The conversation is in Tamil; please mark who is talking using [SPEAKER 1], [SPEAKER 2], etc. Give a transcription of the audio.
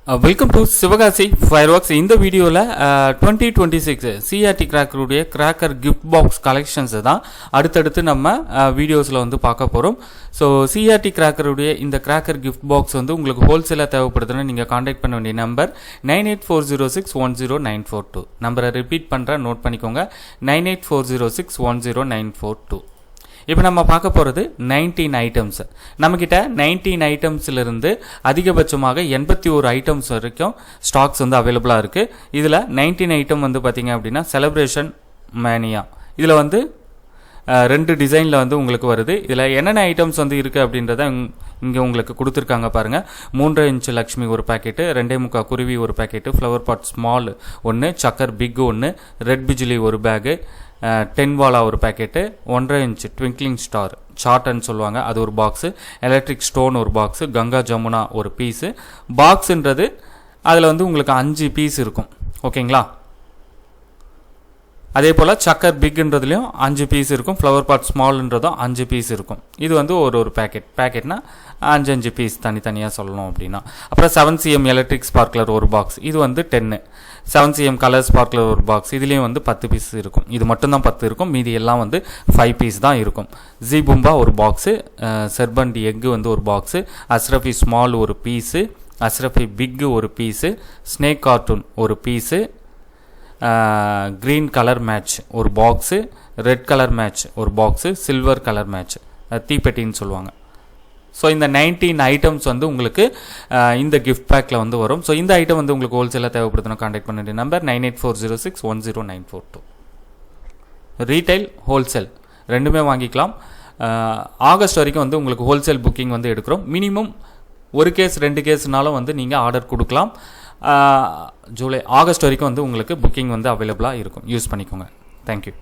[SPEAKER 1] Welcome to Sivakasi ஃபயர்வொர்க்ஸ். இந்த வீடியோவில் 2026 சிஆர்டி கிராக்கருடைய கிராக்கர் கிஃப்ட் பாக்ஸ் கலெக்ஷன்ஸ் தான் அடுத்தடுத்து நம்ம வீடியோஸில் வந்து பார்க்க போகிறோம். ஸோ சிஆர்டி கிராக்கருடைய இந்த கிராக்கர் கிஃப்ட் பாக்ஸ் வந்து உங்களுக்கு ஹோல்சேலாக தேவைப்படுதுன்னு நீங்கள் காண்டாக்ட் பண்ண வேண்டிய நம்பர் 9840610942. நம்பரை ரிப்பீட் பண்ணுறேன், நோட் பண்ணிக்கோங்க. 9840610942. இப்போ நம்ம பார்க்க போகிறது 19 ஐட்டம்ஸ். நம்மக்கிட்ட 19 ஐட்டம்ஸ்லேருந்து அதிகபட்சமாக 81 ஐட்டம்ஸ் வரைக்கும் ஸ்டாக்ஸ் வந்து அவைலபிளாக இருக்குது. இதில் 19 ஐட்டம் வந்து பார்த்திங்க அப்படின்னா செலிப்ரேஷன் மேனியா, இதில் வந்து 2 டிசைனில் வந்து உங்களுக்கு வருது. இதில் என்னென்ன ஐட்டம்ஸ் வந்து இருக்குது அப்படின்றத இங்கே உங்களுக்கு கொடுத்துருக்காங்க பாருங்கள். 3.5 இன்ச் லக்ஷ்மி ஒரு பேக்கெட்டு, 2.25 குருவி ஒரு பேக்கெட்டு, ஃப்ளவர் பாட் ஸ்மால் ஒன்று, சக்கர் பிக் ஒன்று, ரெட் பிஜிலி ஒரு பேகு, 10 வாலா ஒரு பேக்கெட்டு, 1.5 இன்ச் ட்விங்க்லிங் ஸ்டார் சார்ட்னு சொல்லுவாங்க அது ஒரு பாக்ஸு, எலக்ட்ரிக் ஸ்டோன் ஒரு பாக்ஸு, கங்கா ஜமுனா ஒரு பீஸு. பாக்ஸுன்றது அதில் வந்து உங்களுக்கு 5 பீஸ் இருக்கும், ஓகேங்களா. அதே போல் சக்கர் பிக்ன்றதுலையும் 5 பீஸ் இருக்கும், ஃப்ளவர் பாட் ஸ்மால்ன்றதும் 5 பீஸ் இருக்கும். இது வந்து ஒரு பேக்கெட்னா 5 பீஸ் தனித்தனியாக சொல்லணும் அப்படின்னா. அப்புறம் 7cm எலக்ட்ரிக் ஸ்பார்க்லர் ஒரு பாக்ஸ், இது வந்து 10. 7cm கலர் ஸ்பார்க்லர் ஒரு பாக்ஸ், இதுலேயும் வந்து 10 பீஸ் இருக்கும். இது மட்டும்தான் 10 இருக்கும், மீதி எல்லாம் வந்து 5 பீஸ் தான் இருக்கும். ஜீபும்பா ஒரு பாக்ஸு, செர்பண்டி எக்கு வந்து ஒரு பாக்ஸு, அஸ்ரஃபி ஸ்மால் ஒரு பீஸு, அஸ்ரஃபி பிக்கு ஒரு பீஸு, ஸ்னேக் கார்ட்டூன் ஒரு பீஸு, க்ரீன் கலர் மேட்ச் ஒரு பாக்ஸு, ரெட் கலர் மேட்ச் ஒரு பாக்ஸு, சில்வர் கலர் மேட்ச் தீப்பெட்டின்னு சொல்லுவாங்க. ஸோ இந்த 19 ஐட்டம்ஸ் வந்து உங்களுக்கு இந்த கிஃப்ட் பேக்கில் வந்து வரும். ஸோ இந்த ஐட்டம் வந்து உங்களுக்கு ஹோல்சேலாக தேவைப்படுதுன்னா கான்டாக்ட் பண்ண வேண்டிய நம்பர் 9840610942. ரீட்டைல் ஹோல்சேல் ரெண்டுமே வாங்கிக்கலாம். ஆகஸ்ட் வரைக்கும் வந்து உங்களுக்கு ஹோல்சேல் புக்கிங் வந்து எடுக்கிறோம். மினிமம் 1 கேஸ் 2 கேஸ்னாலும் வந்து நீங்கள் ஆர்டர் கொடுக்கலாம். ஆகஸ்ட் வரைக்கும் வந்து உங்களுக்கு புக்கிங் வந்து அவைலபிளாக இருக்கும், யூஸ் பண்ணிக்கோங்க. தேங்க்யூ.